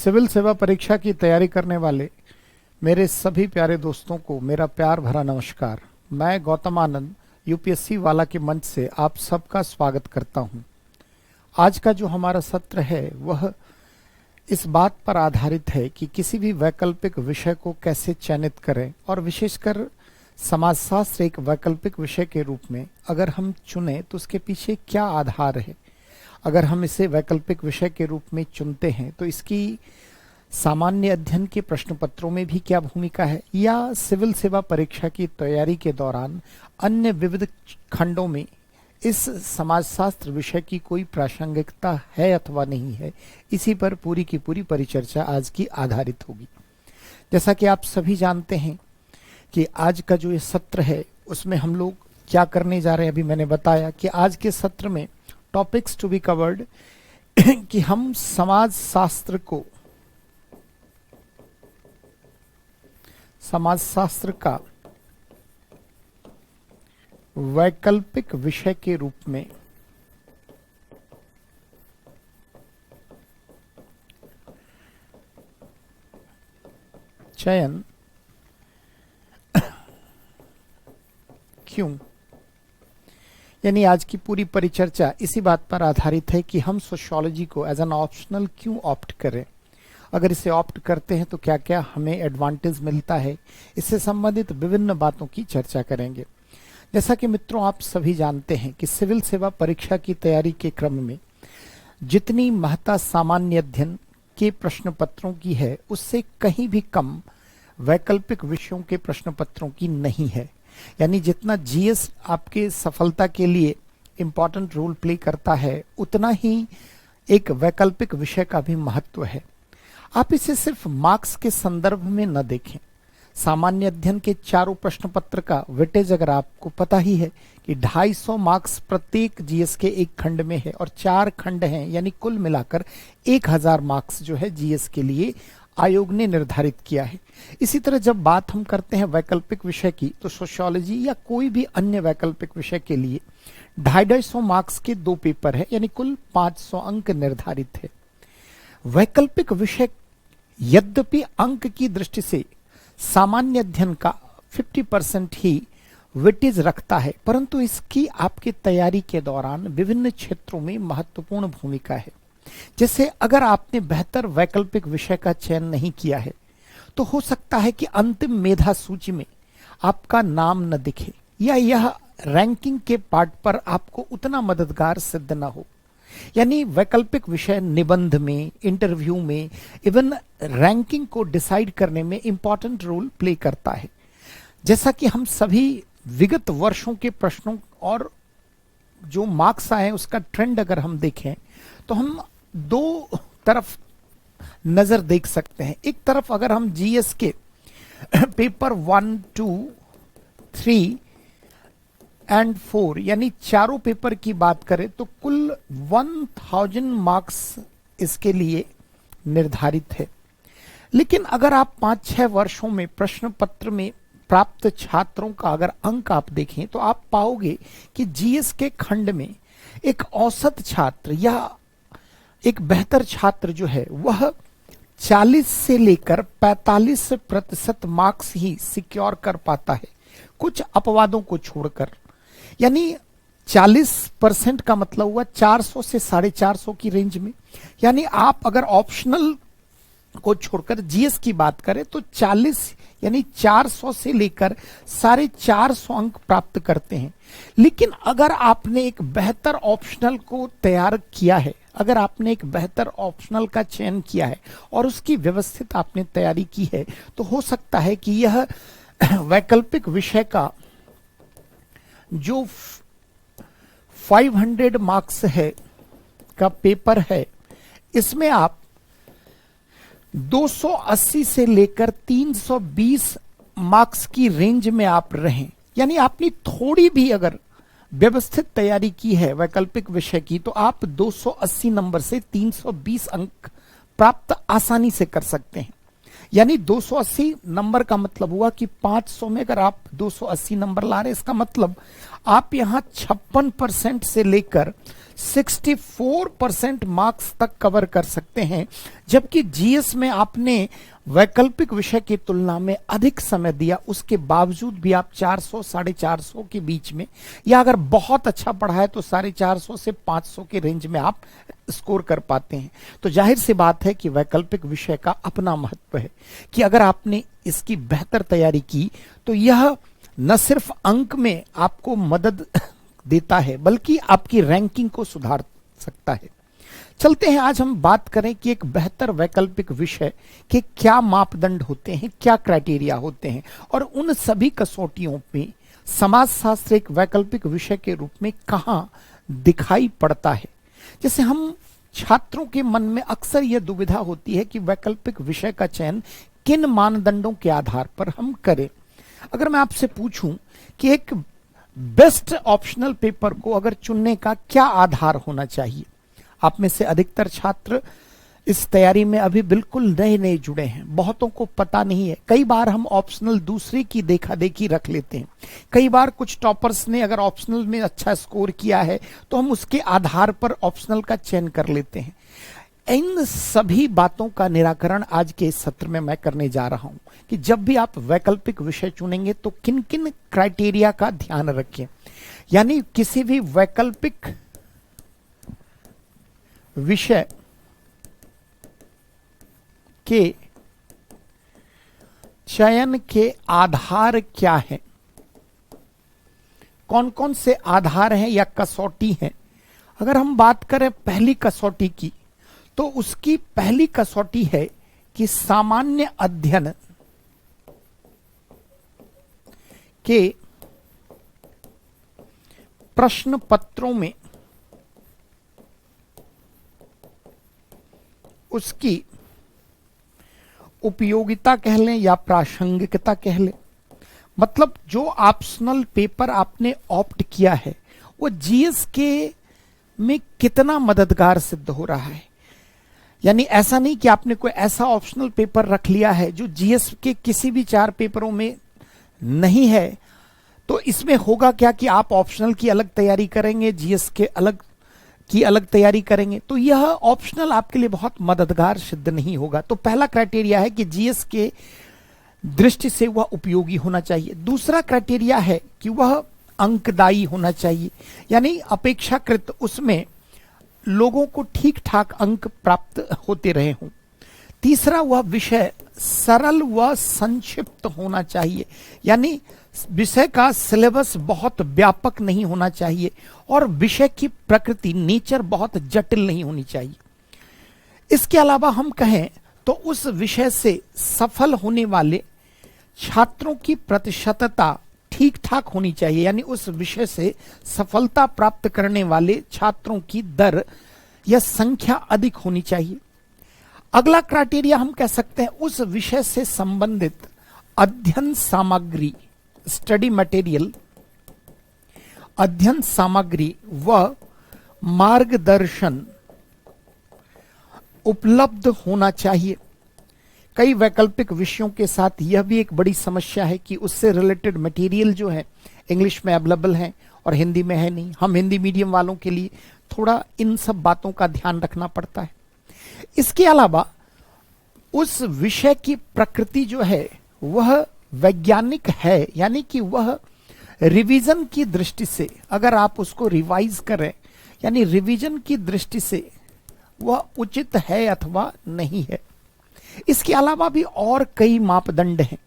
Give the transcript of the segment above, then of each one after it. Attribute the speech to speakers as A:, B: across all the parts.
A: Civil सेवा परीक्षा की तैयारी करने वाले मेरे सभी प्यारे दोस्तों को मेरा प्यार भरा नमस्कार। मैं गौतम आनंद यूपीएससी वाला के मंच से आप सबका स्वागत करता हूं। आज का जो हमारा सत्र है वह इस बात पर आधारित है कि किसी भी वैकल्पिक विषय को कैसे चयनित करें और विशेषकर समाजशास्त्र एक वैकल्पिक विषय के रूप में अगर हम चुने तो उसके पीछे क्या आधार है। अगर हम इसे वैकल्पिक विषय के रूप में चुनते हैं तो इसकी सामान्य अध्ययन के प्रश्न पत्रों में भी क्या भूमिका है, या सिविल सेवा परीक्षा की तैयारी के दौरान अन्य विविध खंडों में इस समाजशास्त्र विषय की कोई प्रासंगिकता है अथवा नहीं है। इसी पर पूरी की पूरी परिचर्चा आज की आधारित होगी। जैसा कि आप सभी जानते हैं कि आज का जो ये सत्र है उसमें हम लोग क्या करने जा रहे हैं। अभी मैंने बताया कि आज के सत्र में टॉपिक्स टू बी कवर्ड कि हम समाजशास्त्र का वैकल्पिक विषय के रूप में चयन क्यों, यानी आज की पूरी परिचर्चा इसी बात पर आधारित है कि हम सोशियोलॉजी को एज एन ऑप्शनल क्यों ऑप्ट करें। अगर इसे ऑप्ट करते हैं तो क्या क्या हमें एडवांटेज मिलता है, इससे संबंधित विभिन्न बातों की चर्चा करेंगे। जैसा कि मित्रों आप सभी जानते हैं कि सिविल सेवा परीक्षा की तैयारी के क्रम में जितनी महत्ता सामान्य अध्ययन के प्रश्न पत्रों की है उससे कहीं भी कम वैकल्पिक विषयों के प्रश्न पत्रों की नहीं है। यानी जितना जीएस आपके सफलता के लिए इंपॉर्टेंट रोल प्ले करता है उतना ही एक वैकल्पिक विषय का भी महत्व है। आप इसे सिर्फ मार्क्स के संदर्भ में न देखें। सामान्य अध्ययन के चारों प्रश्न पत्र का वेटेज अगर आपको पता ही है कि 250 मार्क्स प्रत्येक जीएस के एक खंड में है और 4 खंड हैं, यानी कुल मिलाकर 1000 मार्क्स जो है जीएस के लिए आयोग ने निर्धारित किया है। इसी तरह जब बात हम करते हैं वैकल्पिक विषय की तो सोशियोलॉजी या कोई भी अन्य वैकल्पिक विषय के लिए 250 मार्क्स के 2 पेपर है, यानी कुल 500 अंक निर्धारित है। वैकल्पिक विषय यद्यपि अंक की दृष्टि से सामान्य अध्ययन का 50% ही वेटेज रखता है, परंतु इसकी आपके तैयारी के दौरान विभिन्न क्षेत्रों में महत्वपूर्ण भूमिका है। जैसे अगर आपने बेहतर वैकल्पिक विषय का चयन नहीं किया है तो हो सकता है कि अंतिम मेधा सूची में आपका नाम न दिखे या यह रैंकिंग के पार्ट पर आपको उतना मददगार सिद्ध न हो। यानी वैकल्पिक विषय निबंध में, इंटरव्यू में, इवन रैंकिंग को डिसाइड करने में इंपॉर्टेंट रोल प्ले करता है। जैसा कि हम सभी विगत वर्षों के प्रश्नों और जो मार्क्स आए उसका ट्रेंड अगर हम देखें तो हम 2 तरफ नजर देख सकते हैं। एक तरफ अगर हम जीएस के पेपर 1, 2, 3 एंड 4 यानी चारों पेपर की बात करें तो कुल 1000 मार्क्स इसके लिए निर्धारित है। लेकिन अगर आप 5-6 वर्षों में प्रश्न पत्र में प्राप्त छात्रों का अगर अंक आप देखें तो आप पाओगे कि जीएस के खंड में एक औसत छात्र या एक बेहतर छात्र जो है वह 40 से लेकर 45% मार्क्स ही सिक्योर कर पाता है, कुछ अपवादों को छोड़कर। यानी 40% का मतलब हुआ 400 से 450 की रेंज में। यानी आप अगर ऑप्शनल को छोड़कर जीएस की बात करें तो 40 यानी 400 से लेकर 450 अंक प्राप्त करते हैं। लेकिन अगर आपने एक बेहतर ऑप्शनल को तैयार किया है, अगर आपने एक बेहतर ऑप्शनल का चयन किया है और उसकी व्यवस्थित आपने तैयारी की है तो हो सकता है कि यह वैकल्पिक विषय का जो 500 मार्क्स है का पेपर है इसमें आप 280 से लेकर 320 मार्क्स की रेंज में आप रहें। यानी आपने थोड़ी भी अगर व्यवस्थित तैयारी की है वैकल्पिक विषय की तो आप 280 नंबर से 320 अंक प्राप्त आसानी से कर सकते हैं। यानी 280 नंबर का मतलब हुआ कि 500 में अगर आप 280 नंबर ला रहे हैं, इसका मतलब आप यहां 56% से लेकर 64% मार्क्स तक कवर कर सकते हैं, जबकि जीएस में आपने वैकल्पिक विषय की तुलना में अधिक समय दिया, उसके बावजूद भी आप 400 450 के बीच में, या अगर बहुत अच्छा पढ़ा है तो 450 से 500 के रेंज में आप स्कोर कर पाते हैं। तो जाहिर सी बात है कि वैकल्पिक विषय का अपना महत्व है कि अगर आपने इसकी बेहतर तैयारी की तो यह न सिर्फ अंक में आपको मदद देता है बल्कि आपकी रैंकिंग को सुधार सकता है। चलते हैं, आज हम बात करें कि एक बेहतर वैकल्पिक विषय के क्या मापदंड होते हैं, क्या क्राइटेरिया होते हैं, और उन सभी कसौटियों में समाजशास्त्र एक वैकल्पिक विषय के रूप में कहां दिखाई पड़ता है। जैसे हम छात्रों के मन में अक्सर यह दुविधा होती है कि वैकल्पिक विषय का चयन किन मानदंडों के आधार पर हम करें। अगर मैं आपसे पूछूं कि एक बेस्ट ऑप्शनल पेपर को अगर चुनने का क्या आधार होना चाहिए, आप में से अधिकतर छात्र इस तैयारी में अभी बिल्कुल नए नए जुड़े हैं, बहुतों को पता नहीं है। कई बार हम ऑप्शनल दूसरे की देखा देखी रख लेते हैं। कई बार कुछ टॉपर्स ने अगर ऑप्शनल में अच्छा स्कोर किया है तो हम उसके आधार पर ऑप्शनल का चयन कर लेते हैं। इन सभी बातों का निराकरण आज के इस सत्र में मैं करने जा रहा हूं कि जब भी आप वैकल्पिक विषय चुनेंगे तो किन किन क्राइटेरिया का ध्यान रखें। यानी किसी भी वैकल्पिक विषय के चयन के आधार क्या हैं, कौन कौन से आधार हैं या कसौटी हैं। अगर हम बात करें पहली कसौटी की, तो उसकी पहली कसौटी है कि सामान्य अध्ययन के प्रश्न पत्रों में उसकी उपयोगिता कह लें या प्रासंगिकता कह लें। मतलब जो ऑप्शनल पेपर आपने ऑप्ट किया है वो जीएस के में कितना मददगार सिद्ध हो रहा है। यानी ऐसा नहीं कि आपने कोई ऐसा ऑप्शनल पेपर रख लिया है जो जीएस के किसी भी 4 पेपरों में नहीं है, तो इसमें होगा क्या कि आप ऑप्शनल की अलग तैयारी करेंगे, जीएस के अलग तैयारी करेंगे, तो यह ऑप्शनल आपके लिए बहुत मददगार सिद्ध नहीं होगा। तो पहला क्राइटेरिया है कि जीएस के दृष्टि से वह उपयोगी होना चाहिए। दूसरा क्राइटेरिया है कि वह अंकदायी होना चाहिए, यानी अपेक्षाकृत उसमें लोगों को ठीक ठाक अंक प्राप्त होते रहे हों। तीसरा, वह विषय सरल व संक्षिप्त होना चाहिए, यानी विषय का सिलेबस बहुत व्यापक नहीं होना चाहिए और विषय की प्रकृति नेचर बहुत जटिल नहीं होनी चाहिए। इसके अलावा हम कहें तो उस विषय से सफल होने वाले छात्रों की प्रतिशतता ठीक ठाक होनी चाहिए, यानी उस विषय से सफलता प्राप्त करने वाले छात्रों की दर या संख्या अधिक होनी चाहिए। अगला क्राइटेरिया हम कह सकते हैं उस विषय से संबंधित अध्ययन सामग्री, स्टडी मटेरियल, अध्ययन सामग्री व मार्गदर्शन उपलब्ध होना चाहिए। कई वैकल्पिक विषयों के साथ यह भी एक बड़ी समस्या है कि उससे रिलेटेड मटेरियल जो है इंग्लिश में अवेलेबल है और हिंदी में है नहीं। हम हिंदी मीडियम वालों के लिए थोड़ा इन सब बातों का ध्यान रखना पड़ता है। इसके अलावा उस विषय की प्रकृति जो है वह वैज्ञानिक है, यानी कि वह रिवीजन की दृष्टि से अगर आप उसको रिवाइज करें, यानी रिवीजन की दृष्टि से वह उचित है अथवा नहीं है। इसके अलावा भी और कई मापदंड हैं।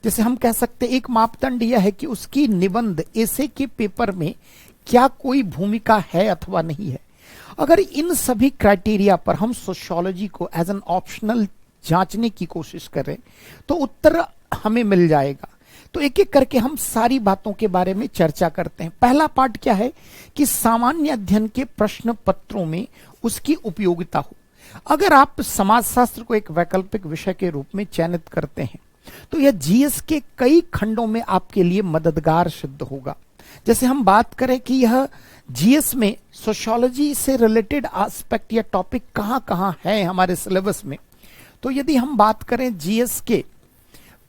A: जैसे हम कह सकते हैं एक मापदंड यह है कि उसकी निबंध एसे के पेपर में क्या कोई भूमिका है अथवा नहीं है। अगर इन सभी क्राइटेरिया पर हम सोशियोलॉजी को एज एन ऑप्शनल जांचने की कोशिश करें तो उत्तर हमें मिल जाएगा। तो एक एक करके हम सारी बातों के बारे में चर्चा करते हैं। पहला पार्ट क्या है कि सामान्य अध्ययन के प्रश्न पत्रों में उसकी उपयोगिता हो। अगर आप समाजशास्त्र को एक वैकल्पिक विषय के रूप में चयनित करते हैं तो यह जीएस के कई खंडों में आपके लिए मददगार सिद्ध होगा। जैसे हम बात करें कि यह जीएस में सोशियोलॉजी से रिलेटेड एस्पेक्ट या टॉपिक कहां कहां है हमारे सिलेबस में, तो यदि हम बात करें जीएस के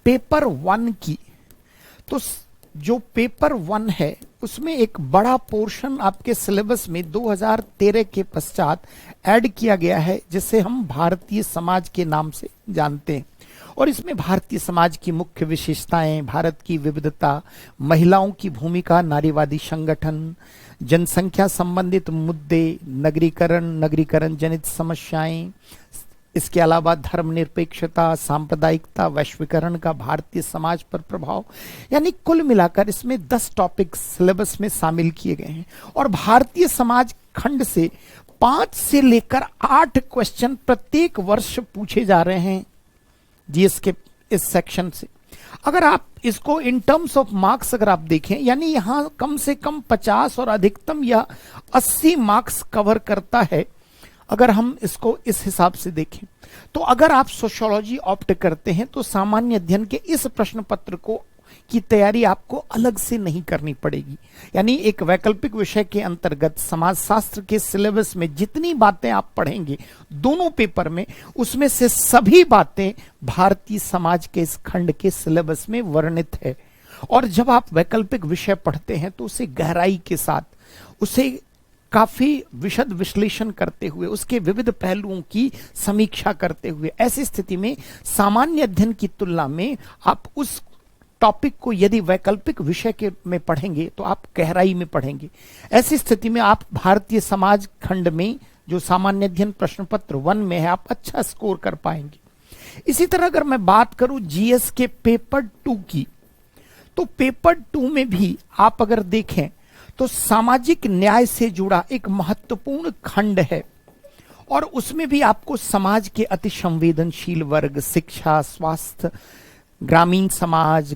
A: पेपर 1 की, तो जो पेपर 1 है उसमें एक बड़ा पोर्शन आपके सिलेबस में 2013 के पश्चात ऐड किया गया है, जिसे हम भारतीय समाज के नाम से जानते हैं। और इसमें भारतीय समाज की मुख्य विशेषताएं, भारत की विविधता, महिलाओं की भूमिका, नारीवादी संगठन, जनसंख्या संबंधित मुद्दे, नगरीकरण जनित समस्याएं, इसके अलावा धर्मनिरपेक्षता, सांप्रदायिकता, वैश्वीकरण का भारतीय समाज पर प्रभाव, यानी कुल मिलाकर इसमें 10 टॉपिक सिलेबस में शामिल किए गए हैं। और भारतीय समाज खंड से 5 से लेकर 8 क्वेश्चन प्रत्येक वर्ष पूछे जा रहे हैं जीएस के इस सेक्शन से। अगर आप इसको इन टर्म्स ऑफ मार्क्स अगर आप देखें, यानी यहां कम से कम 50 और अधिकतम यह 80 मार्क्स कवर करता है। अगर हम इसको इस हिसाब से देखें तो अगर आप सोशियोलॉजी ऑप्ट करते हैं तो सामान्य अध्ययन के इस प्रश्न पत्र को की तैयारी आपको अलग से नहीं करनी पड़ेगी। यानी एक वैकल्पिक विषय के अंतर्गत समाजशास्त्र के सिलेबस में जितनी बातें आप पढ़ेंगे दोनों पेपर में, उसमें से सभी बातें भारतीय समाज के इस खंड के सिलेबस में वर्णित है। और जब आप वैकल्पिक विषय पढ़ते हैं तो उसे गहराई के साथ, उसे काफी विशद विश्लेषण करते हुए, उसके विविध पहलुओं की समीक्षा करते हुए, ऐसी स्थिति में सामान्य अध्ययन की तुलना में आप उस टॉपिक को यदि वैकल्पिक विषय के में पढ़ेंगे तो आप गहराई में पढ़ेंगे। ऐसी स्थिति में आप भारतीय समाज खंड में जो सामान्य अध्ययन प्रश्न पत्र 1 में है, आप अच्छा स्कोर कर पाएंगे। इसी तरह अगर मैं बात करूं जीएस के पेपर 2 की, तो पेपर 2 में भी आप अगर देखें तो सामाजिक न्याय से जुड़ा एक महत्वपूर्ण खंड है। और उसमें भी आपको समाज के अति संवेदनशील वर्ग, शिक्षा, स्वास्थ्य, ग्रामीण समाज,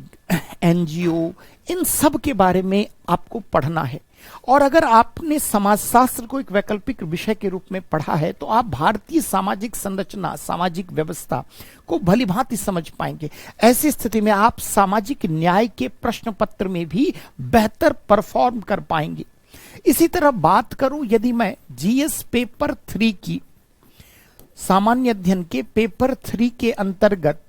A: एनजीओ, इन सब के बारे में आपको पढ़ना है। और अगर आपने समाजशास्त्र को एक वैकल्पिक विषय के रूप में पढ़ा है तो आप भारतीय सामाजिक संरचना, सामाजिक व्यवस्था को भलीभांति समझ पाएंगे। ऐसी स्थिति में आप सामाजिक न्याय के प्रश्न पत्र में भी बेहतर परफॉर्म कर पाएंगे। इसी तरह बात करूं यदि मैं जीएस पेपर 3 की, सामान्य अध्ययन के पेपर 3 के अंतर्गत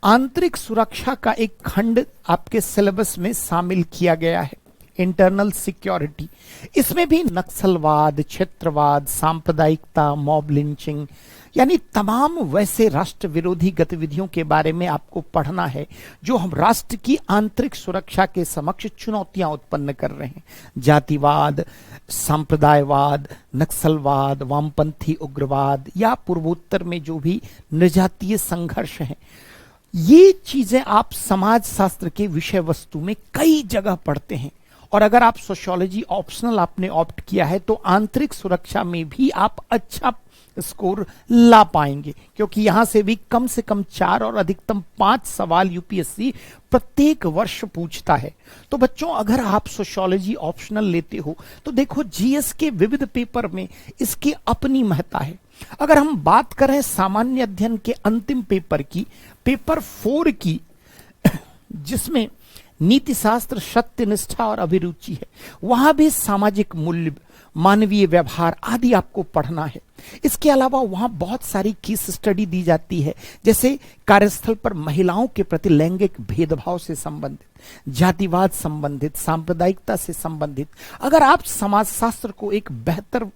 A: आंतरिक सुरक्षा का एक खंड आपके सिलेबस में शामिल किया गया है, इंटरनल सिक्योरिटी। इसमें भी नक्सलवाद, क्षेत्रवाद, सांप्रदायिकता, मॉब लिंचिंग, यानी तमाम वैसे राष्ट्र विरोधी गतिविधियों के बारे में आपको पढ़ना है जो हम राष्ट्र की आंतरिक सुरक्षा के समक्ष चुनौतियां उत्पन्न कर रहे हैं। जातिवाद, सांप्रदायवाद, नक्सलवाद, वामपंथी उग्रवाद या पूर्वोत्तर में जो भी निर्जातीय संघर्ष है, ये चीजें आप समाज शास्त्र के विषय वस्तु में कई जगह पढ़ते हैं। और अगर आप सोशियोलॉजी ऑप्शनल आपने ऑप्ट किया है तो आंतरिक सुरक्षा में भी आप अच्छा स्कोर ला पाएंगे, क्योंकि यहां से भी कम से कम 4 और अधिकतम 5 सवाल यूपीएससी प्रत्येक वर्ष पूछता है। तो बच्चों, अगर आप सोशियोलॉजी ऑप्शनल लेते हो तो देखो जीएस के विविध पेपर में इसकी अपनी महत्ता है। अगर हम बात करें सामान्य अध्ययन के अंतिम पेपर की, पेपर 4 की, जिसमें नीति शास्त्र, सत्यनिष्ठा और अभिरुचि है, वहां भी सामाजिक मूल्य, मानवीय व्यवहार आदि आपको पढ़ना है। इसके अलावा वहां बहुत सारी केस स्टडी दी जाती है, जैसे कार्यस्थल पर महिलाओं के प्रति लैंगिक भेदभाव से संबंधित, जातिवाद संबंधित, सांप्रदायिकता से संबंधित। अगर आप समाजशास्त्र को एक बेहतर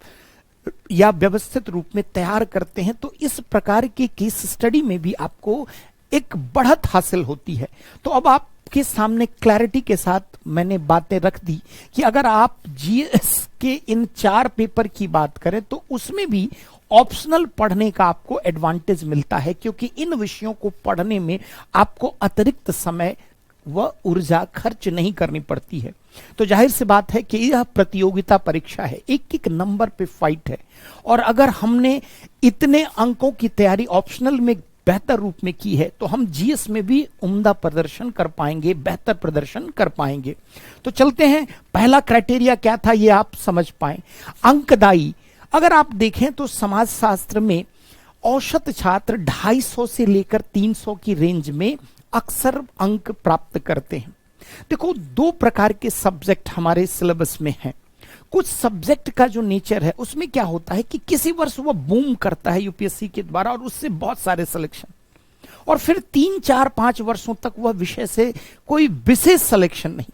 A: या व्यवस्थित रूप में तैयार करते हैं तो इस प्रकार की केस स्टडी में भी आपको एक बढ़त हासिल होती है। तो अब आपके सामने क्लैरिटी के साथ मैंने बातें रख दी कि अगर आप जीएस के इन 4 पेपर की बात करें तो उसमें भी ऑप्शनल पढ़ने का आपको एडवांटेज मिलता है, क्योंकि इन विषयों को पढ़ने में आपको अतिरिक्त समय व ऊर्जा खर्च नहीं करनी पड़ती है। तो जाहिर सी बात है कि यह प्रतियोगिता परीक्षा है, एक एक नंबर पे फाइट है। और अगर हमने इतने अंकों की तैयारी ऑप्शनल में बेहतर रूप में की है तो हम जीएस में भी उम्दा प्रदर्शन कर पाएंगे, बेहतर प्रदर्शन कर पाएंगे। तो चलते हैं, पहला क्राइटेरिया क्या था ये आप समझ पाए, अंकदायी। अगर आप देखें तो समाजशास्त्र में औसत छात्र 250 से लेकर 300 की रेंज में अक्सर अंक प्राप्त करते हैं। देखो, 2 प्रकार के सब्जेक्ट हमारे सिलेबस में हैं। कुछ सब्जेक्ट का जो नेचर है उसमें क्या होता है कि किसी वर्ष वो बूम करता है यूपीएससी के द्वारा और उससे बहुत सारे सिलेक्शन, और फिर 3 4 5 वर्षों तक वह विषय से कोई विशेष सिलेक्शन नहीं।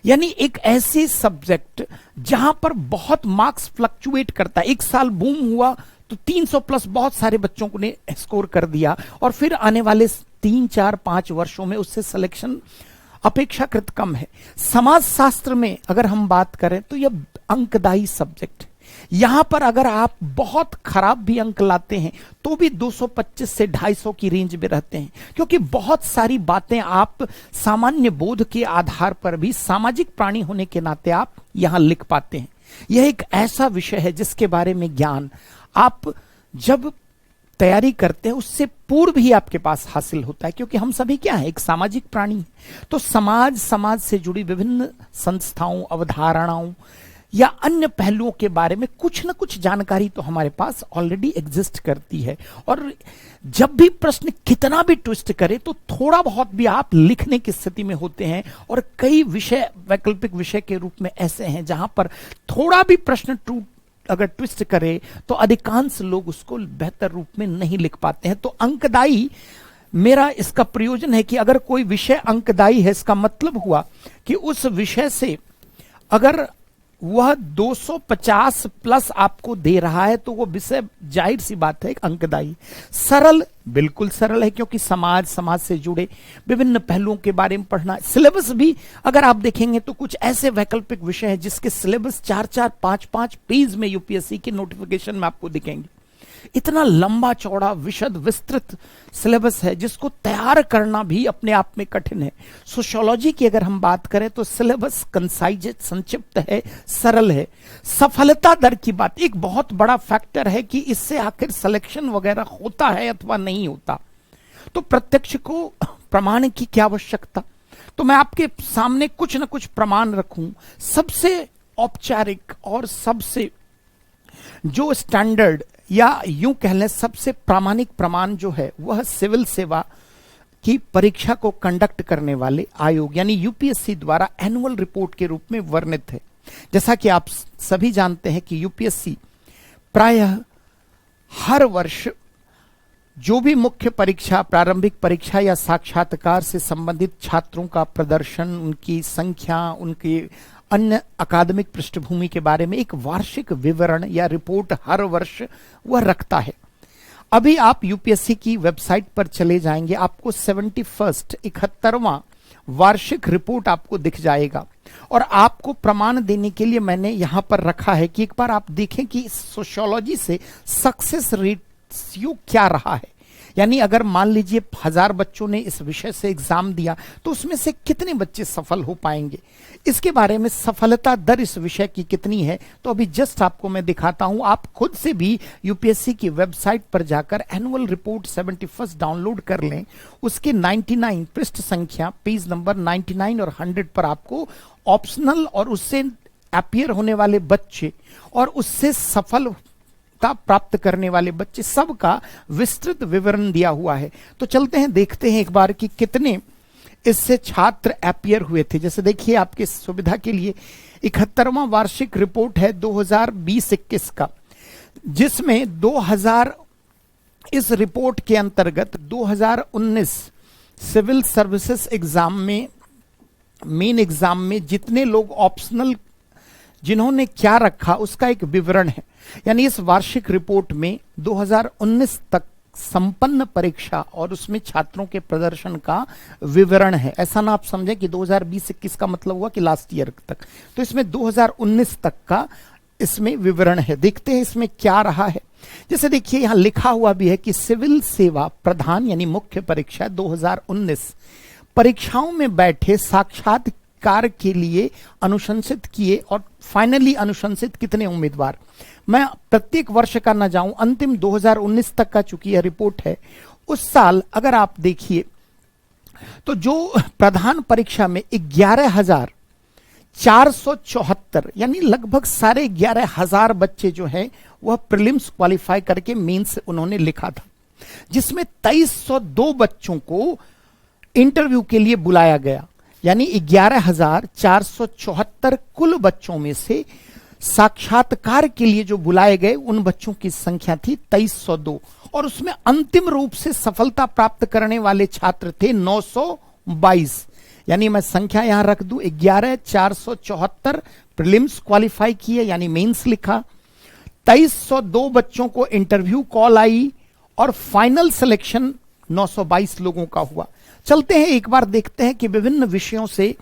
A: यानी एक ऐसी सब्जेक्ट जहां पर बहुत मार्क्स फ्लक्चुएट करता है, एक साल बूम हुआ तो 300 प्लस बहुत सारे बच्चों को ने स्कोर कर दिया, और फिर आने वाले 3 4 5 वर्षों में उससे सिलेक्शन अपेक्षाकृत कम है। समाज शास्त्र में अगर हम बात करें तो यह अंकदायी सब्जेक्ट है। यहां पर अगर आप बहुत खराब भी अंक लाते हैं तो भी 225 से 250 की रेंज में रहते हैं, क्योंकि बहुत सारी बातें आप सामान्य बोध के आधार पर भी सामाजिक प्राणी होने के नाते आप यहां लिख पाते हैं। यह एक ऐसा विषय है जिसके बारे में ज्ञान आप जब तैयारी करते हैं उससे पूर्व ही आपके पास हासिल होता है, क्योंकि हम सभी क्या है, एक सामाजिक प्राणी है। तो समाज से जुड़ी विभिन्न संस्थाओं, अवधारणाओं या अन्य पहलुओं के बारे में कुछ न कुछ जानकारी तो हमारे पास ऑलरेडी एग्जिस्ट करती है, और जब भी प्रश्न कितना भी ट्विस्ट करे तो थोड़ा बहुत भी आप लिखने की स्थिति में होते हैं। और कई विषय वैकल्पिक विषय के रूप में ऐसे हैं जहां पर थोड़ा भी प्रश्न अगर ट्विस्ट करे तो अधिकांश लोग उसको बेहतर रूप में नहीं लिख पाते हैं। तो अंकदायी मेरा इसका प्रयोजन है कि अगर कोई विषय अंकदायी है, इसका मतलब हुआ कि उस विषय से अगर वह 250 प्लस आपको दे रहा है तो वो विषय जाहिर सी बात है एक अंकदायी। सरल, बिल्कुल सरल है, क्योंकि समाज से जुड़े विभिन्न पहलुओं के बारे में पढ़ना। सिलेबस भी अगर आप देखेंगे तो कुछ ऐसे वैकल्पिक विषय हैं जिसके सिलेबस 4 5 पेज में यूपीएससी के नोटिफिकेशन में आपको दिखेंगे। इतना लंबा चौड़ा विशद विस्तृत सिलेबस है जिसको तैयार करना भी अपने आप में कठिन है। सोशियोलॉजी की अगर हम बात करें तो सिलेबस कंसाइज, संक्षिप्त है, सरल है। सफलता दर की बात एक बहुत बड़ा फैक्टर है कि इससे आखिर सिलेक्शन वगैरह होता है अथवा नहीं होता। तो प्रत्यक्ष को प्रमाण की क्या आवश्यकता, तो मैं आपके सामने कुछ न कुछ प्रमाण रखूं। सबसे औपचारिक और सबसे जो स्टैंडर्ड या यूं कह लें सबसे प्रामाणिक प्रमाण जो है वह सिविल सेवा की परीक्षा को कंडक्ट करने वाले आयोग यानी यूपीएससी द्वारा एनुअल रिपोर्ट के रूप में वर्णित है। जैसा कि आप सभी जानते हैं कि यूपीएससी प्रायः हर वर्ष जो भी मुख्य परीक्षा, प्रारंभिक परीक्षा या साक्षात्कार से संबंधित छात्रों का प्रदर्शन, उनकी संख्या, उनकी अन्य अकादमिक पृष्ठभूमि के बारे में एक वार्षिक विवरण या रिपोर्ट हर वर्ष वह रखता है। अभी आप यूपीएससी की वेबसाइट पर चले जाएंगे, आपको 71वां वार्षिक रिपोर्ट आपको दिख जाएगा। और आपको प्रमाण देने के लिए मैंने यहां पर रखा है कि एक बार आप देखें कि सोशियोलॉजी से सक्सेस रेशियो क्या रहा है। यानी अगर मान लीजिए 1000 बच्चों ने इस विषय से एग्जाम दिया तो उसमें से कितने बच्चे सफल हो पाएंगे, इसके बारे में सफलता दर इस विषय की कितनी है तो अभी जस्ट आपको मैं दिखाता हूं। आप खुद से भी यूपीएससी की वेबसाइट पर जाकर एनुअल रिपोर्ट 71 डाउनलोड कर लें। उसके 99 पृष्ठ संख्या, पेज नंबर 99 और 100 पर आपको ऑप्शनल और उससे अपीयर होने वाले बच्चे और उससे सफल प्राप्त करने वाले बच्चे सबका विस्तृत विवरण दिया हुआ है। तो चलते हैं, देखते हैं एक बार कि कितने इससे छात्र अपीयर हुए थे। जैसे देखिए आपके सुविधा के लिए 71वां वार्षिक रिपोर्ट है 2020-21 का, जिसमें 2000 इस रिपोर्ट के अंतर्गत 2019 सिविल सर्विसेज एग्जाम में, मेन एग्जाम में जितने लोग ऑप्शनल जिन्होंने क्या रखा उसका एक विवरण है। यानी इस वार्षिक रिपोर्ट में 2019 तक संपन्न परीक्षा और उसमें छात्रों के प्रदर्शन का विवरण है। ऐसा ना आप समझें कि 2020-21 का मतलब हुआ कि लास्ट ईयर तक, तो इसमें 2019 तक का इसमें विवरण है। देखते हैं इसमें क्या रहा है। जैसे देखिए यहां लिखा हुआ भी है कि सिविल सेवा प्रधान यानी मुख्य परीक्षा 2019 परीक्षाओं में बैठे साक्षात्कार के लिए अनुशंसित किए और फाइनली अनुशंसित कितने उम्मीदवार। मैं प्रत्येक वर्ष का ना जाऊं, अंतिम 2019 तक का चूंकि यह रिपोर्ट है, उस साल अगर आप देखिए तो जो प्रधान परीक्षा में 11,474 यानी लगभग 11,500 बच्चे जो हैं वह प्रीलिम्स क्वालिफाई करके मेंस उन्होंने लिखा था, जिसमें 2302 बच्चों को इंटरव्यू के लिए बुलाया गया। यानी 11,474 कुल बच्चों में से साक्षात्कार के लिए जो बुलाए गए उन बच्चों की संख्या थी 2302 और उसमें अंतिम रूप से सफलता प्राप्त करने वाले छात्र थे 922। यानी मैं संख्या यहां रख दूं 11474 प्रीलिम्स क्वालिफाई किए यानी मेंस लिखा, 2302 बच्चों को इंटरव्यू कॉल आई और फाइनल सिलेक्शन 922 लोगों का हुआ। चलते हैं एक बार देखते हैं कि विभिन्न विषयों से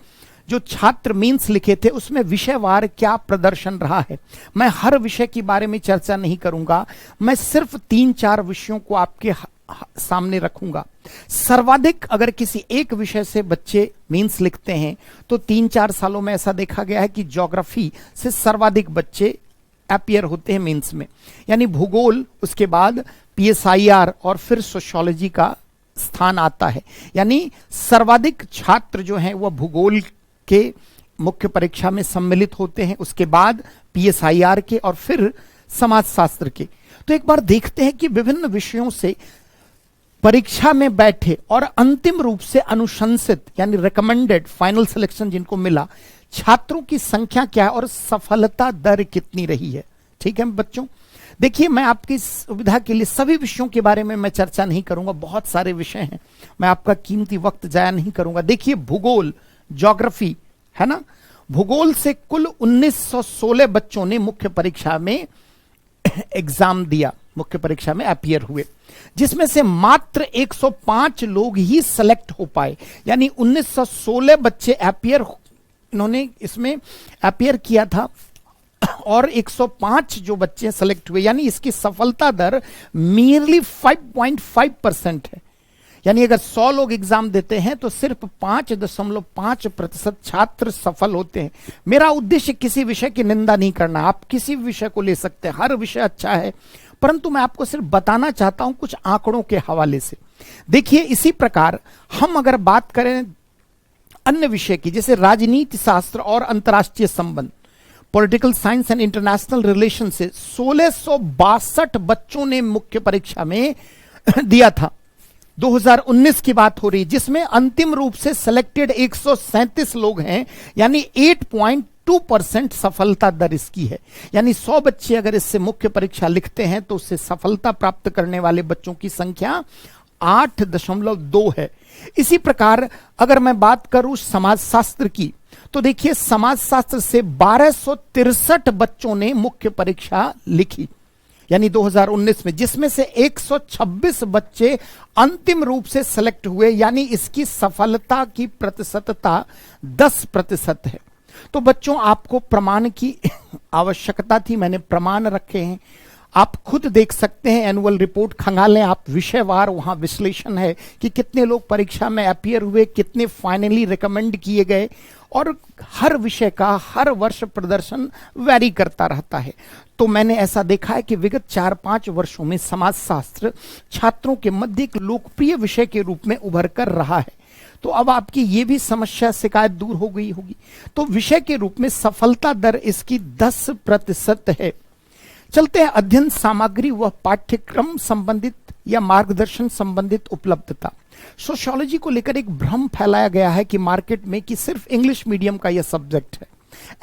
A: जो छात्र मेंस लिखे थे उसमें विषयवार क्या प्रदर्शन रहा है। मैं हर विषय के बारे में चर्चा नहीं करूंगा, मैं सिर्फ 3-4 विषयों को आपके सामने रखूंगा। सर्वाधिक अगर किसी एक विषय से बच्चे मेंस लिखते हैं तो 3-4 सालों में ऐसा देखा गया है कि ज्योग्राफी से सर्वाधिक बच्चे अपीयर होते हैं मेंस में, यानी भूगोल, उसके बाद पीएसआईआर और फिर सोशियोलॉजी का स्थान आता है। यानी सर्वाधिक छात्र जो हैं वह भूगोल के मुख्य परीक्षा में सम्मिलित होते हैं, उसके बाद पीएसआईआर के और फिर समाजशास्त्र के। तो एक बार देखते हैं कि विभिन्न विषयों से परीक्षा में बैठे और अंतिम रूप से अनुशंसित यानी रिकमेंडेड फाइनल सिलेक्शन जिनको मिला छात्रों की संख्या क्या है और सफलता दर कितनी रही है। ठीक है बच्चों, देखिए मैं आपकी सुविधा के लिए सभी विषयों के बारे में मैं चर्चा नहीं करूंगा, बहुत सारे विषय हैं, मैं आपका कीमती वक्त जाया नहीं करूंगा। देखिए भूगोल, ज्योग्राफी है ना, भूगोल से कुल 1916 बच्चों ने मुख्य परीक्षा में एग्जाम दिया, मुख्य परीक्षा में अपीयर हुए, जिसमें से मात्र 105 लोग ही सेलेक्ट हो पाए। यानी 1916 बच्चे अपीयर, इन्होंने इसमें अपीयर किया था और 105 जो बच्चे सेलेक्ट हुए, यानी इसकी सफलता दर मियरली 5.5% है। यानी अगर 100 लोग एग्जाम देते हैं तो सिर्फ 5.5% छात्र सफल होते हैं। मेरा उद्देश्य किसी विषय की निंदा नहीं करना, आप किसी विषय को ले सकते हैं, हर विषय अच्छा है, परंतु मैं आपको सिर्फ बताना चाहता हूं कुछ आंकड़ों के हवाले से। देखिए इसी प्रकार हम अगर बात करें अन्य विषय की, जैसे राजनीति शास्त्र और अंतर्राष्ट्रीय संबंध, political science and international relation से 1662 बच्चों ने मुख्य परीक्षा में दिया था। 2019 की बात हो रही, जिसमें अंतिम रूप से सिलेक्टेड 137 लोग हैं, यानी 8.2% सफलता दर इसकी है। यानी 100 बच्चे अगर इससे मुख्य परीक्षा लिखते हैं तो उससे सफलता प्राप्त करने वाले बच्चों की संख्या 8.2 है। इसी प्रकार अगर मैं बात करूं समाजशास्त्र की, तो देखिए समाजशास्त्र से 1263 बच्चों ने मुख्य परीक्षा लिखी, यानी 2019 में, जिसमें से 126 बच्चे अंतिम रूप से सेलेक्ट हुए, यानी इसकी सफलता की प्रतिशतता 10% है। तो बच्चों आपको प्रमाण की आवश्यकता थी, मैंने प्रमाण रखे हैं, आप खुद देख सकते हैं, एनुअल रिपोर्ट खंगालें आप, विषयवार वहां विश्लेषण है कि कितने लोग परीक्षा में अपीयर हुए, कितने फाइनली रिकमेंड किए गए, और हर विषय का हर वर्ष प्रदर्शन वैरी करता रहता है। तो मैंने ऐसा देखा है कि विगत 4-5 वर्षों में समाजशास्त्र छात्रों के मध्य एक लोकप्रिय विषय के रूप में उभर कर रहा है। तो अब आपकी ये भी समस्या शिकायत दूर हो गई होगी। तो विषय के रूप में सफलता दर इसकी 10% है। चलते हैं अध्ययन सामग्री व पाठ्यक्रम संबंधित या मार्गदर्शन संबंधित उपलब्धता। सोशियोलॉजी को लेकर एक भ्रम फैलाया गया है कि मार्केट में कि सिर्फ इंग्लिश मीडियम का यह सब्जेक्ट है।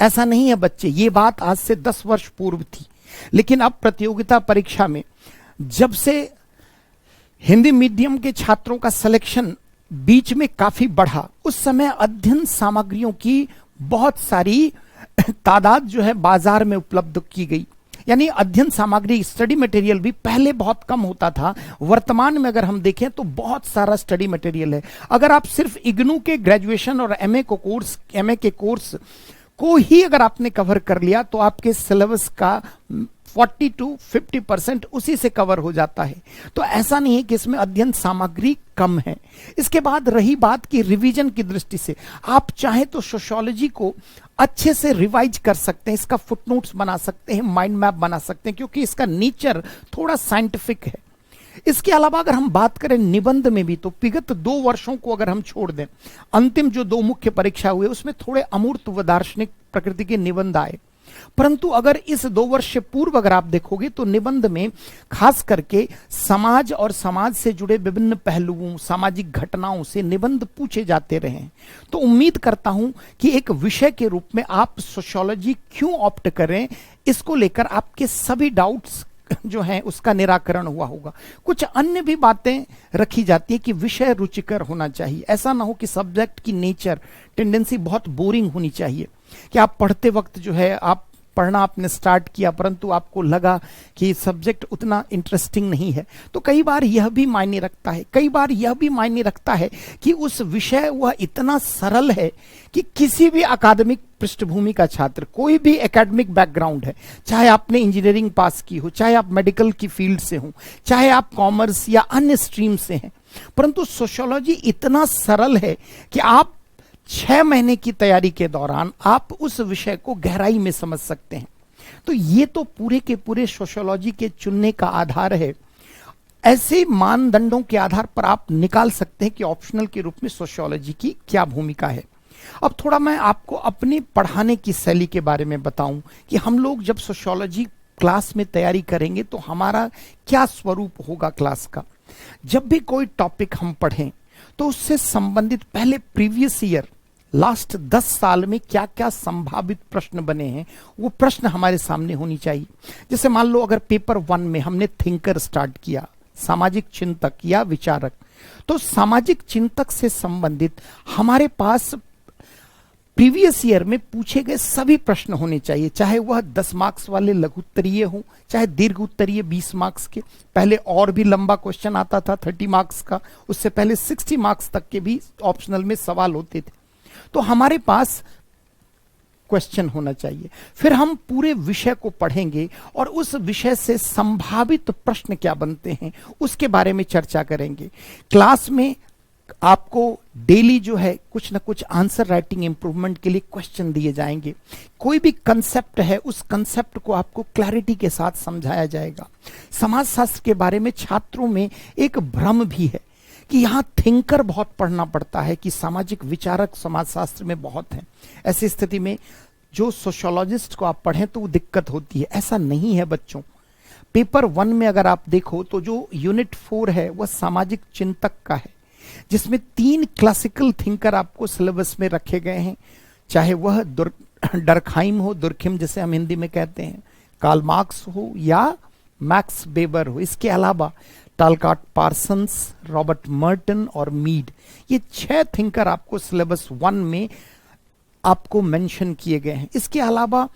A: ऐसा नहीं है बच्चे, ये बात आज से 10 वर्ष पूर्व थी, लेकिन अब प्रतियोगिता परीक्षा में जब से हिंदी मीडियम के छात्रों का सिलेक्शन बीच में काफी बढ़ा, उस समय अध्ययन सामग्रियों की बहुत सारी तादाद जो है बाजार में उपलब्ध की गई। यानी अध्ययन सामग्री, स्टडी मटेरियल भी पहले बहुत कम होता था, वर्तमान में अगर हम देखें तो बहुत सारा स्टडी मटेरियल है। अगर आप सिर्फ इग्नू के ग्रेजुएशन और एमए के कोर्स को ही अगर आपने कवर कर लिया तो आपके सिलेबस का 40 to 50% उसी से कवर हो जाता है। तो ऐसा नहीं है कि इसमें अध्ययन सामग्री कम है। इसके बाद रही बात की रिवीजन की दृष्टि से, आप चाहे तो सोशियोलॉजी को अच्छे से रिवाइज कर सकते हैं, इसका फुटनोट्स बना सकते हैं, माइंड मैप बना सकते हैं, क्योंकि इसका नेचर थोड़ा साइंटिफिक है। इसके अलावा अगर हम बात करें निबंध में भी, तो विगत 2 वर्षों को अगर हम छोड़ दें, अंतिम जो 2 मुख्य परीक्षा हुए उसमें थोड़े अमूर्त व दार्शनिक प्रकृति के निबंध आए। परंतु अगर इस 2 वर्ष से पूर्व अगर आप देखोगे तो निबंध में खास करके समाज और समाज से जुड़े विभिन्न पहलुओं, सामाजिक घटनाओं से निबंध पूछे जाते रहे हैं। तो उम्मीद करता हूं कि एक विषय के रूप में आप सोशियोलॉजी क्यों ऑप्ट करें, इसको लेकर आपके सभी डाउट्स जो है उसका निराकरण हुआ होगा। कुछ अन्य भी बातें रखी जाती है कि विषय रुचिकर होना चाहिए। ऐसा ना हो कि सब्जेक्ट की नेचर, टेंडेंसी बहुत बोरिंग होनी चाहिए, कि आप पढ़ते वक्त जो है आप पढ़ना आपने स्टार्ट किया परंतु आपको लगा कि सब्जेक्ट उतना इंटरेस्टिंग नहीं है। तो कई बार यह भी मायने रखता है, कई बार यह भी मायने रखता है कि उस विषय वह इतना सरल है कि किसी भी अकादमिक पृष्ठभूमि का छात्र, कोई भी एकेडमिक बैकग्राउंड है, चाहे आपने इंजीनियरिंग पास की हो, चाहे आप मेडिकल की फील्ड से हो, चाहे आप कॉमर्स या अन्य स्ट्रीम से हैं, परंतु सोशियोलॉजी इतना सरल है कि आप 6 महीने की तैयारी के दौरान आप उस विषय को गहराई में समझ सकते हैं। तो ये तो पूरे के पूरे सोशियोलॉजी के चुनने का आधार है। ऐसे मानदंडों के आधार पर आप निकाल सकते हैं कि ऑप्शनल के रूप में सोशियोलॉजी की क्या भूमिका है। अब थोड़ा मैं आपको अपनी पढ़ाने की शैली के बारे में बताऊं कि हम लोग जब सोशियोलॉजी क्लास में तैयारी करेंगे तो हमारा क्या स्वरूप होगा क्लास का। जब भी कोई टॉपिक हम पढ़ें तो उससे संबंधित पहले प्रीवियस ईयर, लास्ट 10 साल में क्या क्या संभावित प्रश्न बने हैं वो प्रश्न हमारे सामने होनी चाहिए। जैसे मान लो अगर पेपर 1 में हमने थिंकर स्टार्ट किया, सामाजिक चिंतक या विचारक, तो सामाजिक चिंतक से संबंधित हमारे पास प्रीवियस ईयर में पूछे गए सभी प्रश्न होने चाहिए, चाहे वह 10 मार्क्स वाले लघु उत्तरीय हो, चाहे दीर्घ उत्तरीय 20 मार्क्स के। पहले और भी लंबा क्वेश्चन आता था 30 मार्क्स का, उससे पहले 60 मार्क्स तक के भी ऑप्शनल में सवाल होते थे। तो हमारे पास क्वेश्चन होना चाहिए। फिर हम पूरे विषय को पढ़ेंगे और उस विषय से संभावित प्रश्न क्या बनते हैं उसके बारे में चर्चा करेंगे। क्लास में आपको डेली जो है कुछ ना कुछ आंसर राइटिंग इंप्रूवमेंट के लिए क्वेश्चन दिए जाएंगे। कोई भी कंसेप्ट है उस कंसेप्ट को आपको क्लैरिटी के साथ समझाया जाएगा। समाज शास्त्र के बारे में छात्रों में एक भ्रम भी है कि यहाँ थिंकर बहुत पढ़ना पड़ता है, कि सामाजिक विचारक समाजशास्त्र में बहुत हैं। ऐसी स्थिति में जो सोशियोलॉजिस्ट को आप पढ़ें तो वो दिक्कत होती है। ऐसा नहीं है बच्चों। पेपर 1 में अगर आप देखो तो जो यूनिट 4 है वह सामाजिक चिंतक का है, जिसमें 3 क्लासिकल थिंकर आपको सिलेबस में रखे गए हैं, चाहे वह डर्कहाइम हो, दुर्खिम जिसे हम हिंदी में कहते हैं, कार्ल मार्क्स हो या मैक्स वेबर हो। इसके अलावा टालकाट पार्सन्स, रॉबर्ट मर्टन और मीड, ये 6 थिंकर आपको सिलेबस 1 में आपको मेंशन किए गए हैं। इसके अलावा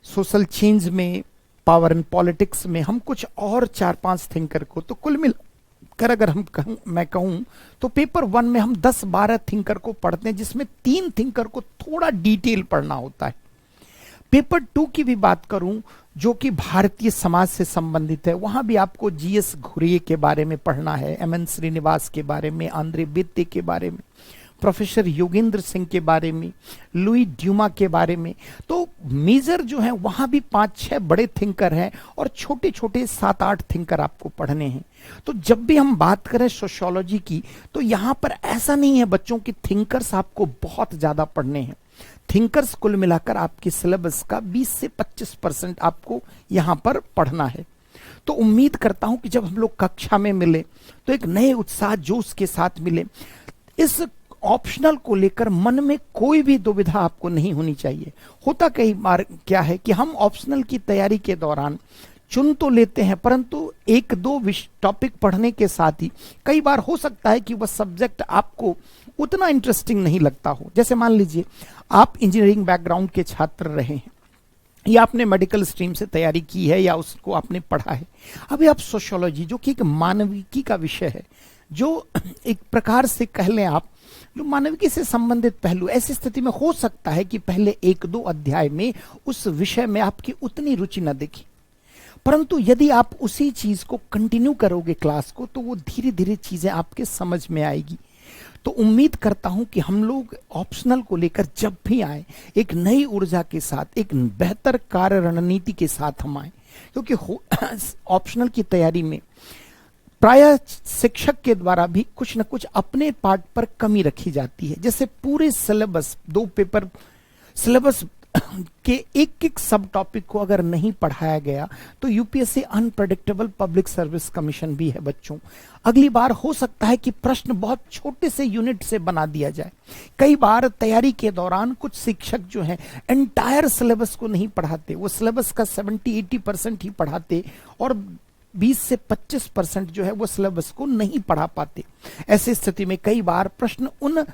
A: सोशल चेंज में, पावर एंड पॉलिटिक्स में हम कुछ और 4-5 थिंकर को, तो कुल मिलकर अगर मैं कहूं तो पेपर 1 में हम 10-12 थिंकर को पढ़ते हैं, जिसमें 3 थिंकर को थोड़ा डिटेल पढ़ना होता है। पेपर 2 की भी बात करूं जो कि भारतीय समाज से संबंधित है, वहां भी आपको जीएस घुरिये के बारे में पढ़ना है, एमएन श्रीनिवास के बारे में, आंद्रे बेत्ते के बारे में, प्रोफेसर योगेंद्र सिंह के बारे में, लुई ड्यूमा के बारे में। तो मेजर जो है वहां भी 5-6 बड़े थिंकर हैं और छोटे छोटे 7-8 थिंकर आपको पढ़ने हैं। तो जब भी हम बात करें सोशियोलॉजी की तो यहां पर ऐसा नहीं है बच्चों की थिंकर्स आपको बहुत ज्यादा पढ़ने हैं। थिंकर्स कुल मिलाकर आपके सिलेबस का 20 से 25% आपको यहां पर पढ़ना है। तो उम्मीद करता हूं कि जब हम लोग कक्षा में मिले तो एक नए उत्साह जोश के साथ मिले। इस ऑप्शनल को लेकर मन में कोई भी दुविधा आपको नहीं होनी चाहिए। होता कई बार क्या है कि हम ऑप्शनल की तैयारी के दौरान चुन तो लेते हैं, परंतु 1-2 टॉपिक पढ़ने के साथ ही कई बार हो सकता है कि वह सब्जेक्ट आपको उतना इंटरेस्टिंग नहीं लगता हो। जैसे मान लीजिए आप इंजीनियरिंग बैकग्राउंड के छात्र रहे हैं या आपने मेडिकल स्ट्रीम से तैयारी की है या उसको आपने पढ़ा है, अभी आप सोशियोलॉजी जो कि एक मानविकी का विषय है, जो एक प्रकार से कह लें आप जो मानविकी से संबंधित पहलू, ऐसी स्थिति में हो सकता है कि पहले 1-2 अध्याय में उस विषय में आपकी उतनी रुचि न दिखे, परंतु यदि आप उसी चीज को कंटिन्यू करोगे क्लास को तो वो धीरे धीरे चीजें आपके समझ में आएगी। तो उम्मीद करता हूं कि हम लोग ऑप्शनल को लेकर जब भी आए एक नई ऊर्जा के साथ, एक बेहतर कार्य रणनीति के साथ हम आए, क्योंकि ऑप्शनल की तैयारी में प्रायः शिक्षक के द्वारा भी कुछ न कुछ अपने पार्ट पर कमी रखी जाती है। जैसे पूरे सिलेबस 2 पेपर सिलेबस के एक एक सब टॉपिक को अगर नहीं पढ़ाया गया तो UPSC unpredictable public service commission भी है बच्चों। अगली बार हो सकता है कि प्रश्न बहुत छोटे से यूनिट से बना दिया जाए। कई बार तैयारी के दौरान कुछ शिक्षक जो हैं एंटायर सिलेबस को नहीं पढ़ाते, वो सिलेबस का 70-80% ही पढ़ाते और 20 से 25% जो है वो सिलेबस को नहीं पढ़ा पाते। ऐसी स्थिति में कई बार प्रश्न उन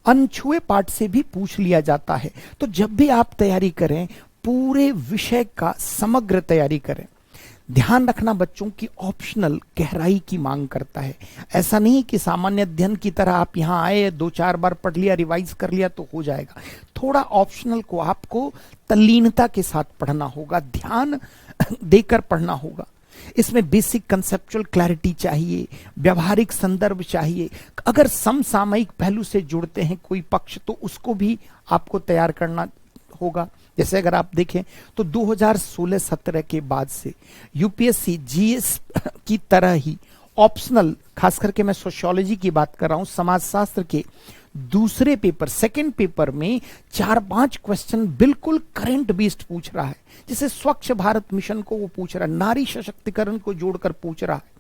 A: अनछुए पाठ से भी पूछ लिया जाता है। तो जब भी आप तैयारी करें पूरे विषय का समग्र तैयारी करें। ध्यान रखना बच्चों की ऑप्शनल गहराई की मांग करता है। ऐसा नहीं कि सामान्य अध्ययन की तरह आप यहाँ आए 2-4 बार पढ़ लिया रिवाइज कर लिया तो हो जाएगा। थोड़ा ऑप्शनल को आपको तल्लीनता के साथ पढ़ना होगा, ध्यान देकर पढ़ना होगा। इसमें बेसिक कंसेप्चुअल क्लैरिटी चाहिए, व्यवहारिक संदर्भ चाहिए। अगर समसामयिक पहलू से जुड़ते हैं कोई पक्ष तो उसको भी आपको तैयार करना होगा। जैसे अगर आप देखें तो 2016-17 के बाद से यूपीएससी जीएस की तरह ही ऑप्शनल, खास करके मैं सोशियोलॉजी की बात कर रहा हूं, समाजशास्त्र के दूसरे पेपर सेकंड पेपर में 4-5 क्वेश्चन बिल्कुल करंट बेस्ड पूछ रहा है। जैसे स्वच्छ भारत मिशन को वो पूछ रहा है, नारी सशक्तिकरण को जोड़कर पूछ रहा है।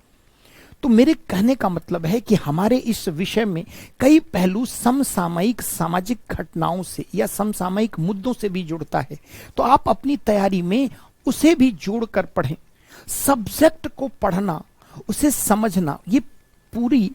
A: तो मेरे कहने का मतलब है कि हमारे इस विषय में कई पहलू समसामयिक सामाजिक घटनाओं से या समसामयिक मुद्दों से भी जुड़ता है। तो आप अपनी तैयारी में उसे भी जोड़कर पढ़ें। सब्जेक्ट को पढ़ना, उसे समझना, ये पूरी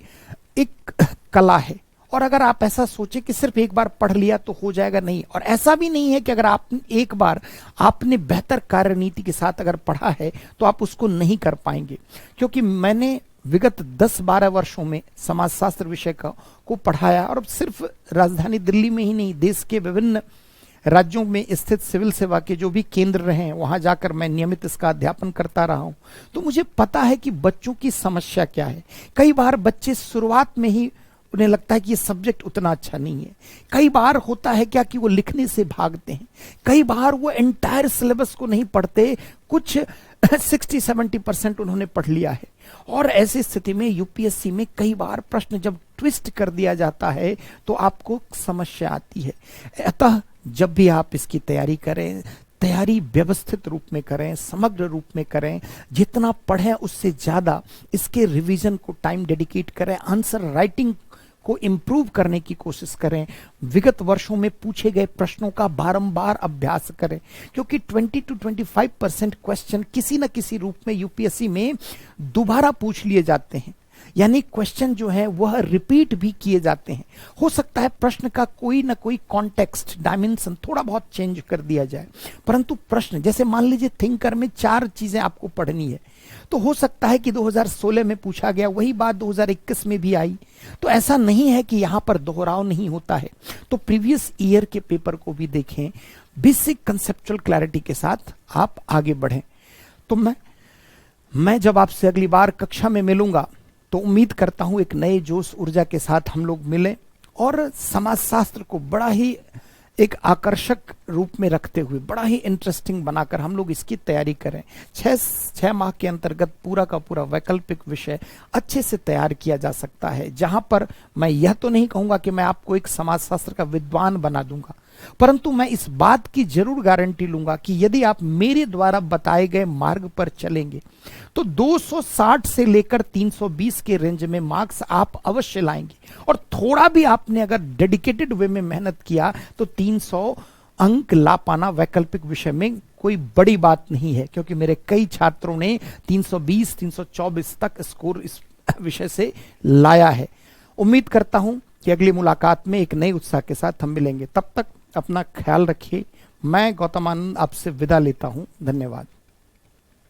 A: एक कला है। और अगर आप ऐसा सोचे कि सिर्फ एक बार पढ़ लिया तो हो जाएगा, नहीं। और ऐसा भी नहीं है कि अगर आप एक बार आपने बेहतर कार्यनीति के साथ अगर पढ़ा है तो आप उसको नहीं कर पाएंगे। क्योंकि मैंने विगत 10-12 वर्षों में समाजशास्त्र विषय को पढ़ाया और सिर्फ राजधानी दिल्ली में ही नहीं, देश के विभिन्न राज्यों में स्थित सिविल सेवा के जो भी केंद्र रहे हैं वहां जाकर मैं नियमित इसका अध्यापन करता रहा हूं। तो मुझे पता है कि बच्चों की समस्या क्या है। कई बार बच्चे शुरुआत में ही उन्हें लगता है कि ये सब्जेक्ट उतना अच्छा नहीं है। कई बार होता है क्या कि वो लिखने से भागते हैं। कई बार वो एंटायर सिलेबस को नहीं पढ़ते, कुछ 60-70% उन्होंने पढ़ लिया है। और ऐसी स्थिति में यूपीएससी में कई बार प्रश्न जब ट्विस्ट कर दिया जाता है तो आपको समस्या आती है। अतः जब भी आप इसकी तैयारी करें, तैयारी व्यवस्थित रूप में करें, समग्र रूप में करें। जितना पढ़ें उससे ज्यादा इसके रिवीजन को टाइम डेडिकेट करें। आंसर राइटिंग को इम्प्रूव करने की कोशिश करें। विगत वर्षों में पूछे गए प्रश्नों का बारंबार अभ्यास करें, क्योंकि 20-25% क्वेश्चन किसी न किसी रूप में यूपीएससी में दोबारा पूछ लिए जाते हैं। यानी क्वेश्चन जो है वह रिपीट भी किए जाते हैं। हो सकता है प्रश्न का कोई ना कोई कॉन्टेक्स्ट, डायमेंशन थोड़ा बहुत चेंज कर दिया जाए, परंतु प्रश्न, जैसे मान लीजिए थिंकर में 4 चीजें आपको पढ़नी है, तो हो सकता है कि 2016 में पूछा गया वही बात 2021 में भी आई। तो ऐसा नहीं है कि यहां पर दोहराव नहीं होता है। तो प्रीवियस ईयर के पेपर को भी देखें, बेसिक कंसेप्चुअल क्लैरिटी के साथ आप आगे बढ़ें। तो मैं जब आपसे अगली बार कक्षा में मिलूंगा तो उम्मीद करता हूं एक नए जोश ऊर्जा के साथ हम लोग मिलें और समाजशास्त्र को बड़ा ही एक आकर्षक रूप में रखते हुए, बड़ा ही इंटरेस्टिंग बनाकर हम लोग इसकी तैयारी करें। 6 माह के अंतर्गत पूरा का पूरा वैकल्पिक विषय अच्छे से तैयार किया जा सकता है, जहां पर मैं यह तो नहीं कहूंगा कि मैं आपको एक समाजशास्त्र का विद्वान बना दूंगा, परंतु मैं इस बात की जरूर गारंटी लूंगा कि यदि आप मेरे द्वारा बताए गए मार्ग पर चलेंगे तो 260 से लेकर 320 के रेंज में मार्क्स आप अवश्य लाएंगे। और थोड़ा भी आपने अगर डेडिकेटेड वे में मेहनत किया तो 300 अंक ला पाना वैकल्पिक विषय में कोई बड़ी बात नहीं है, क्योंकि मेरे कई छात्रों ने 320-324 तक स्कोर इस विषय से लाया है। उम्मीद करता हूं कि अगली मुलाकात में एक नए उत्साह के साथ हम मिलेंगे। तब तक अपना ख्याल रखिए। मैं गौतम आनंद आपसे विदा लेता हूं। धन्यवाद।